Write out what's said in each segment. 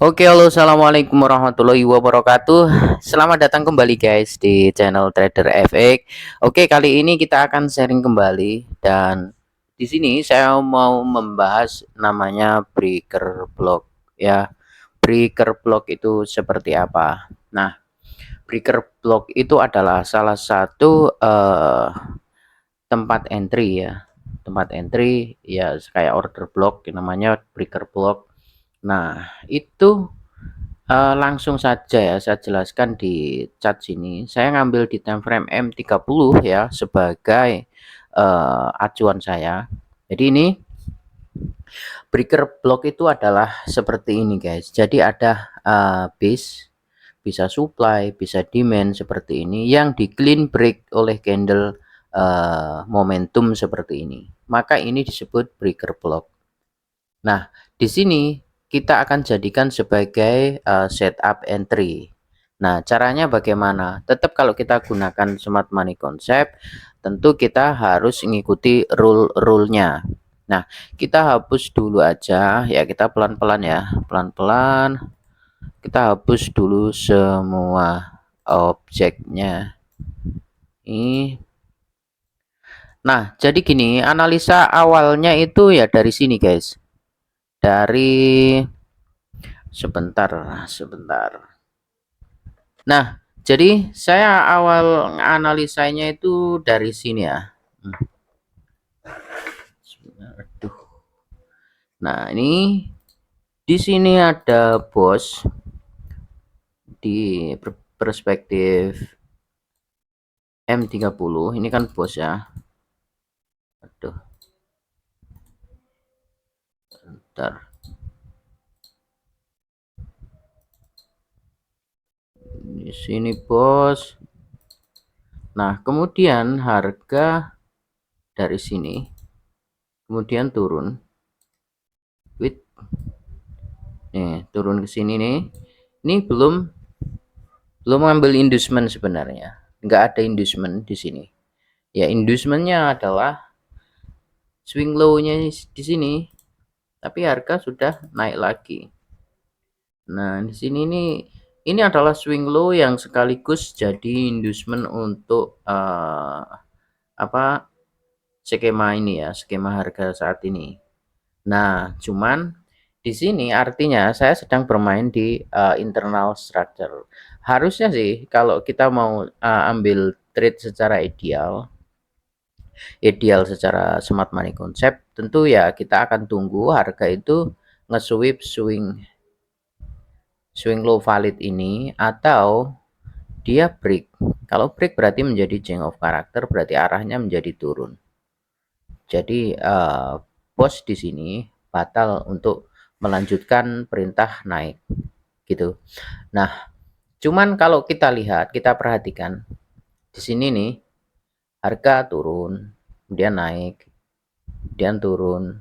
Oke, halo, assalamualaikum warahmatullahi wabarakatuh. Selamat datang kembali guys di channel Trader FX. Oke, kali ini kita akan sharing kembali dan di sini saya mau membahas namanya breaker block ya. Breaker block itu seperti apa? Nah, breaker block itu adalah salah satu tempat entry ya. Tempat entry ya kayak order block namanya breaker block. Nah, itu langsung saja ya saya jelaskan di chat sini. Saya ngambil di time frame M30 ya sebagai acuan saya. Jadi ini breaker block itu adalah seperti ini guys. Jadi ada base, bisa supply, bisa demand seperti ini yang di clean break oleh candle momentum seperti ini. Maka ini disebut breaker block. Nah, di sini kita akan jadikan sebagai setup entry. Nah, caranya bagaimana? Tetap kalau kita gunakan smart money concept, tentu kita harus mengikuti rule-nya. Nah, kita hapus dulu aja ya, kita pelan-pelan ya, pelan-pelan kita hapus dulu semua objeknya. Ini. Nah, jadi gini, analisa awalnya itu ya dari sini, guys. Dari sebentar, sebentar. Nah, jadi saya awal analisanya itu dari sini ya. Aduh. Nah, ini di sini ada bos di perspektif M30. Ini kan bos ya. Aduh, bentar. Di sini bos. Nah, kemudian harga dari sini kemudian turun. Wait. Nih, turun ke sini nih. Ini belum ambil inducement sebenarnya. Nggak ada inducement di sini. Ya, inducementnya adalah swing low-nya di sini, tapi harga sudah naik lagi. Nah, di sini ini adalah swing low yang sekaligus jadi inducement untuk apa skema ini ya, skema harga saat ini. Nah, cuman di sini artinya saya sedang bermain di internal structure. Harusnya sih kalau kita mau ambil trade secara ideal secara smart money concept, tentu ya kita akan tunggu harga itu nge-sweep swing low valid ini atau dia break. Kalau break berarti menjadi change of character, berarti arahnya menjadi turun. Jadi bos di sini batal untuk melanjutkan perintah naik gitu. Nah, cuman kalau kita lihat, kita perhatikan di sini nih harga turun, kemudian naik, kemudian turun,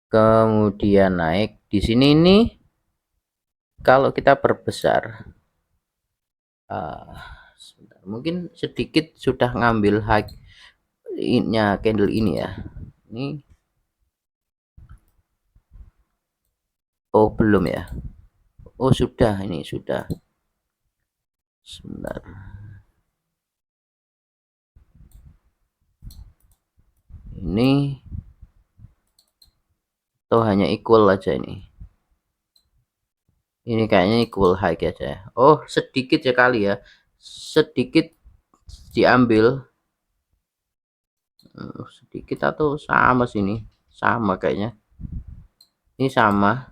kemudian naik. Di sini nih kalau kita perbesar, sebentar, mungkin sedikit sudah ngambil high nya candle ini ya. Ini oh belum ya. Oh sudah, ini sudah. Sebentar. Ini atau hanya equal aja ini. Ini kayaknya equal high aja ya. Oh, sedikit ya kali ya. Sedikit diambil. Sedikit atau sama sini. Sama kayaknya. Ini sama.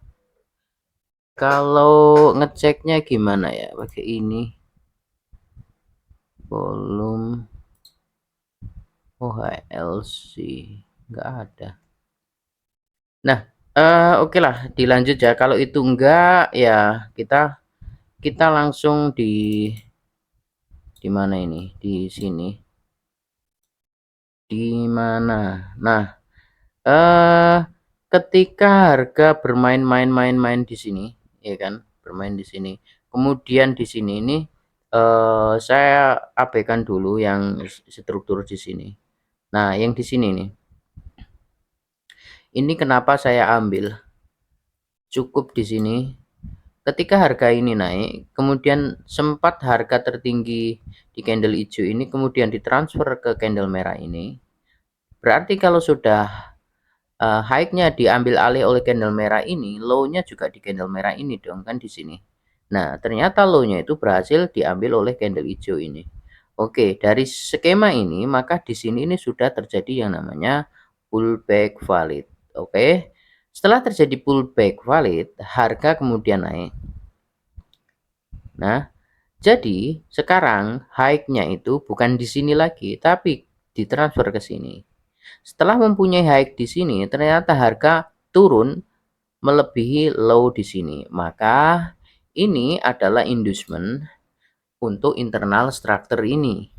Kalau ngeceknya gimana ya? Pakai ini. Volume. Oh, HLC. Enggak ada. Nah, oke lah, dilanjut ya. Kalau itu enggak, ya kita kita langsung di mana ini? Di sini. Di mana? Nah, eh ketika harga bermain-main di sini, ya kan? Bermain di sini. Kemudian di sini ini saya abaikan dulu yang struktur di sini. Nah, yang di sini nih. Ini kenapa saya ambil? Cukup di sini ketika harga ini naik, kemudian sempat harga tertinggi di candle hijau ini kemudian ditransfer ke candle merah ini, berarti kalau sudah high-nya diambil alih oleh candle merah ini, low-nya juga di candle merah ini dong, kan di sini. Nah, ternyata low-nya itu berhasil diambil oleh candle hijau ini. Oke, dari skema ini, maka di sini ini sudah terjadi yang namanya pullback valid. Oke. Setelah terjadi pullback valid, harga kemudian naik. Nah, jadi sekarang high-nya itu bukan di sini lagi, tapi ditransfer ke sini. Setelah mempunyai high di sini, ternyata harga turun melebihi low di sini. Maka ini adalah inducement untuk internal structure ini.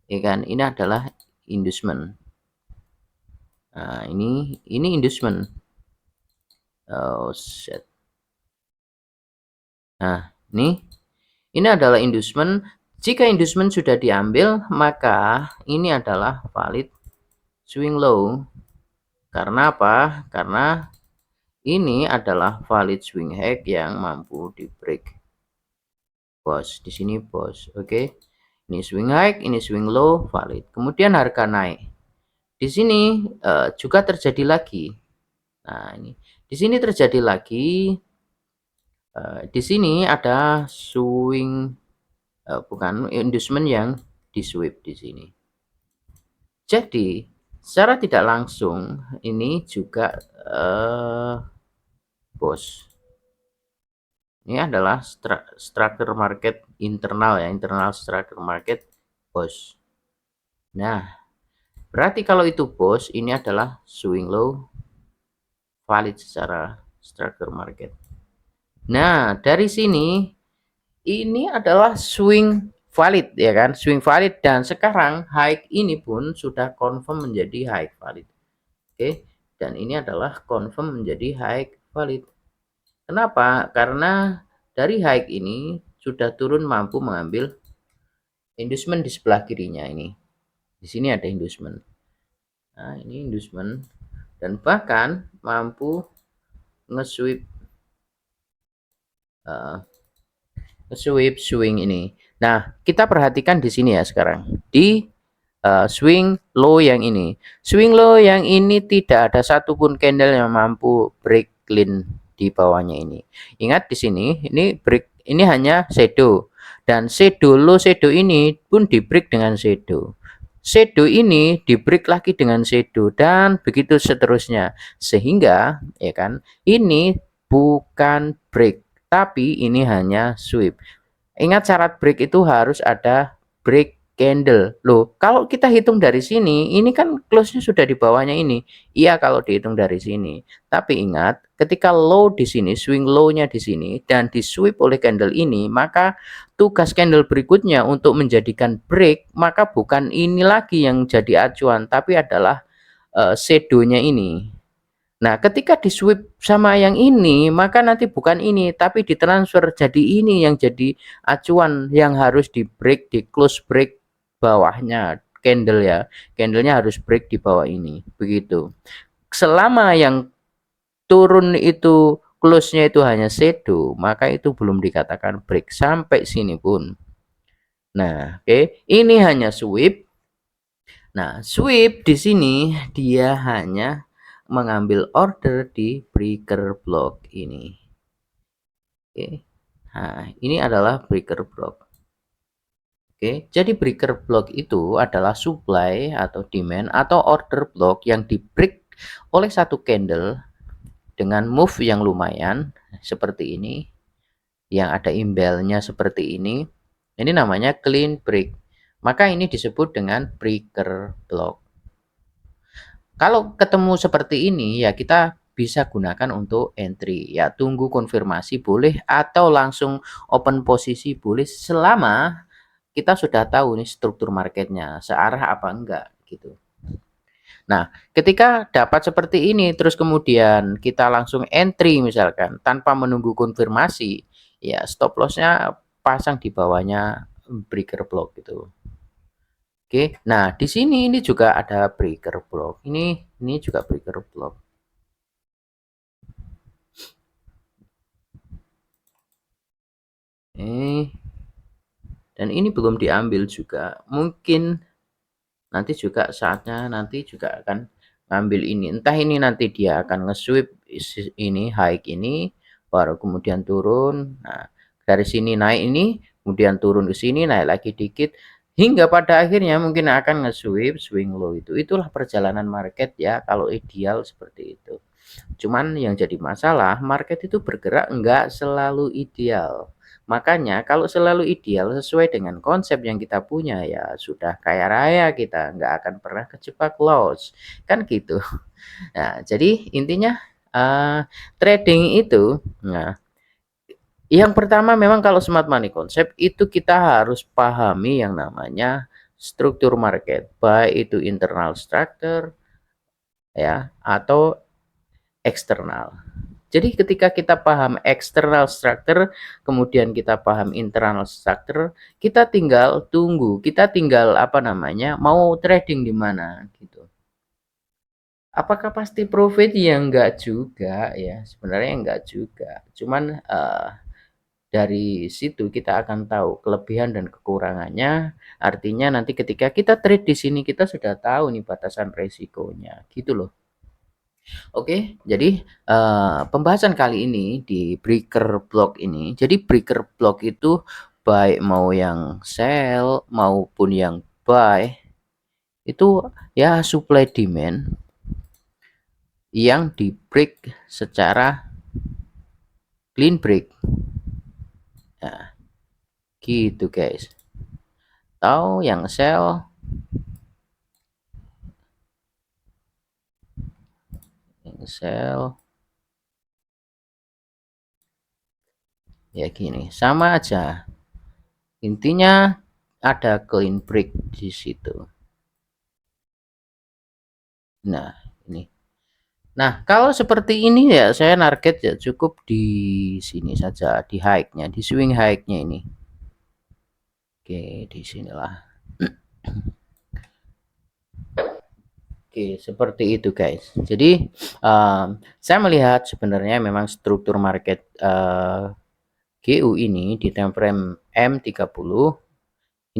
Ya kan? Ini adalah inducement. Nah, ini inducement. Oh, shit. Nah, ini adalah inducement. Jika inducement sudah diambil, maka ini adalah valid swing low. Karena apa? Karena ini adalah valid swing high yang mampu di break. Bos, di sini bos. Oke. Ini swing high, ini swing low, valid. Kemudian harga naik. Di sini juga terjadi lagi. Nah, ini di sini terjadi lagi. Di sini ada swing bukan inducement yang di sweep di sini. Jadi, secara tidak langsung ini juga bos. Ini adalah structure market internal ya, internal structure market bos. Nah, berarti kalau itu bos, ini adalah swing low valid secara structure market. Nah, dari sini ini adalah swing valid ya kan, swing valid, dan sekarang high ini pun sudah confirm menjadi high valid. Oke, dan ini adalah confirm menjadi high valid. Kenapa? Karena dari high ini sudah turun mampu mengambil inducement di sebelah kirinya ini. Di sini ada inducement. Nah, ini inducement dan bahkan mampu nge-sweep swing ini. Nah, kita perhatikan di sini ya sekarang. Di swing low yang ini. Swing low yang ini tidak ada satupun candle yang mampu break clean di bawahnya ini. Ingat di sini ini break, ini hanya shadow, dan shadow low shadow ini pun di break dengan shadow. Shadow ini di break lagi dengan shadow dan begitu seterusnya. Sehingga ya kan, ini bukan break tapi ini hanya sweep. Ingat syarat break itu harus ada break candle. Loh, kalau kita hitung dari sini, ini kan close-nya sudah di bawahnya ini. Iya kalau dihitung dari sini. Tapi ingat, ketika low di sini, swing low-nya di sini, dan di sweep oleh candle ini, maka tugas candle berikutnya untuk menjadikan break, maka bukan ini lagi yang jadi acuan, tapi adalah shadow-nya ini. Nah, ketika di sweep sama yang ini, maka nanti bukan ini, tapi ditransfer jadi ini yang jadi acuan yang harus di break, di close break bawahnya candle ya. Candlenya harus break di bawah ini, begitu. Selama yang turun itu close-nya itu hanya shadow, maka itu belum dikatakan break sampai sini pun. Nah, oke, ini hanya sweep. Nah, sweep di sini dia hanya mengambil order di breaker block ini. Oke. Nah, ini adalah breaker block. Oke, jadi breaker block itu adalah supply atau demand atau order block yang di break oleh satu candle dengan move yang lumayan seperti ini, yang ada imbelnya seperti ini. Ini namanya clean break. Maka ini disebut dengan breaker block. Kalau ketemu seperti ini ya kita bisa gunakan untuk entry ya, tunggu konfirmasi boleh atau langsung open posisi boleh, selama kita sudah tahu nih struktur marketnya searah apa enggak gitu. Nah, ketika dapat seperti ini terus kemudian kita langsung entry misalkan tanpa menunggu konfirmasi, ya stop lossnya pasang di bawahnya breaker block gitu. Oke, nah di sini ini juga ada breaker block. Ini juga breaker block. dan ini belum diambil juga. Mungkin nanti juga saatnya nanti juga akan ngambil ini. Entah ini nanti dia akan nge-sweep ini high ini, baru kemudian turun. Nah, dari sini naik ini, kemudian turun ke sini, naik lagi dikit, hingga pada akhirnya mungkin akan nge-sweep swing low itu. Itulah perjalanan market ya, kalau ideal seperti itu. Cuman yang jadi masalah, market itu bergerak enggak selalu ideal. Makanya kalau selalu ideal sesuai dengan konsep yang kita punya ya sudah kaya raya kita, nggak akan pernah kejebak loss. Kan gitu. Nah, jadi intinya trading itu, nah, yang pertama memang kalau smart money konsep itu kita harus pahami yang namanya struktur market, baik itu internal structure ya atau eksternal. Jadi ketika kita paham external structure, kemudian kita paham internal structure, kita tinggal tunggu, kita tinggal apa namanya, mau trading di mana gitu. Apakah pasti profit? Ya enggak juga ya, sebenarnya enggak juga. Cuman dari situ kita akan tahu kelebihan dan kekurangannya. Artinya nanti ketika kita trade di sini kita sudah tahu nih batasan resikonya, gitu loh. Oke, jadi pembahasan kali ini di breaker block ini, jadi breaker block itu baik mau yang sell maupun yang buy itu ya supply demand yang di break secara clean break. Nah, gitu guys. Tahu yang sell ya gini, sama aja. Intinya ada clean break di situ. Nah, ini. Nah, kalau seperti ini ya saya target ya cukup di sini saja, di high-nya, di swing high-nya ini. Oke, di sinilah. Oke, seperti itu guys. Jadi saya melihat sebenarnya memang struktur market GU ini di time frame M30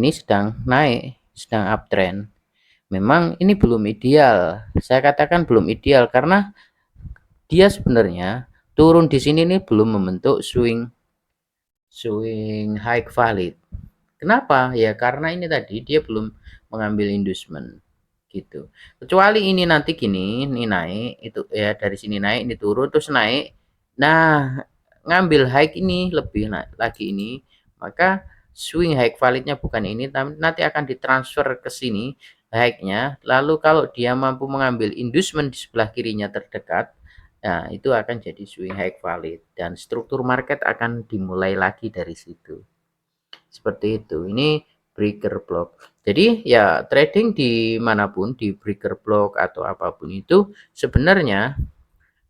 ini sedang naik, sedang uptrend. Memang ini belum ideal. Saya katakan belum ideal karena dia sebenarnya turun di sini nih belum membentuk swing high valid. Kenapa? Ya karena ini tadi dia belum mengambil inducement gitu. Kecuali ini nanti gini, ini naik, itu ya dari sini naik, ini turun terus naik. Nah, ngambil high ini lebih naik lagi ini, maka swing high validnya bukan ini, tapi nanti akan ditransfer ke sini high-nya. Lalu kalau dia mampu mengambil inducement di sebelah kirinya terdekat, nah itu akan jadi swing high valid dan struktur market akan dimulai lagi dari situ. Seperti itu. Ini breaker block. Jadi ya trading dimanapun di breaker block atau apapun itu sebenarnya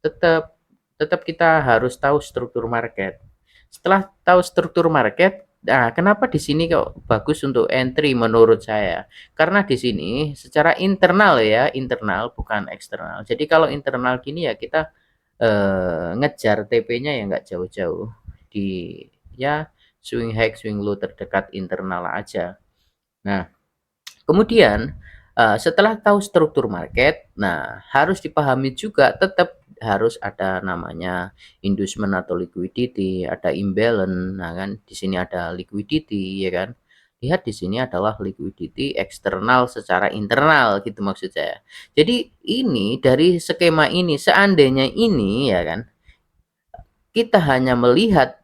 tetap tetap kita harus tahu struktur market. Setelah tahu struktur market, nah kenapa di sini kok bagus untuk entry menurut saya? Karena di sini secara internal ya, internal bukan eksternal. Jadi kalau internal gini ya kita ngejar TP-nya ya nggak jauh-jauh di ya swing high, swing low terdekat internal aja. Nah, kemudian setelah tahu struktur market, nah harus dipahami juga tetap harus ada namanya inducement atau liquidity, ada imbalance. Nah kan di sini ada liquidity ya kan. Lihat di sini adalah liquidity eksternal secara internal gitu maksud saya. Jadi ini dari skema ini seandainya ini ya kan kita hanya melihat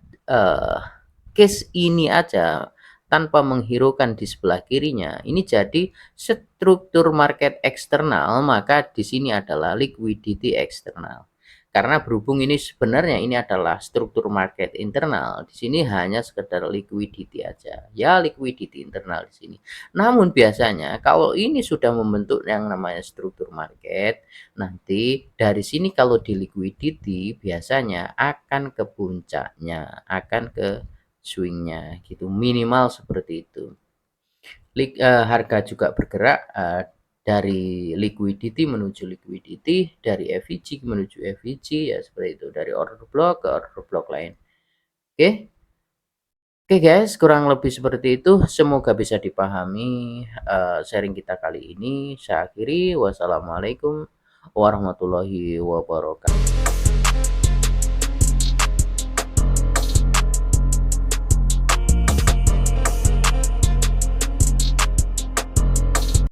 case ini aja tanpa menghiraukan di sebelah kirinya, ini jadi struktur market eksternal, maka di sini adalah liquidity eksternal. Karena berhubung ini sebenarnya ini adalah struktur market internal, di sini hanya sekedar liquidity aja. Ya liquidity internal di sini. Namun biasanya kalau ini sudah membentuk yang namanya struktur market, nanti dari sini kalau di liquidity biasanya akan ke puncaknya, akan ke swingnya gitu, minimal seperti itu. Harga juga bergerak dari liquidity menuju liquidity, dari FVG menuju FVG ya seperti itu, dari order block ke order block lain. Oke. Oke guys, kurang lebih seperti itu. Semoga bisa dipahami, sharing kita kali ini. Saya akhiri, wassalamualaikum warahmatullahi wabarakatuh.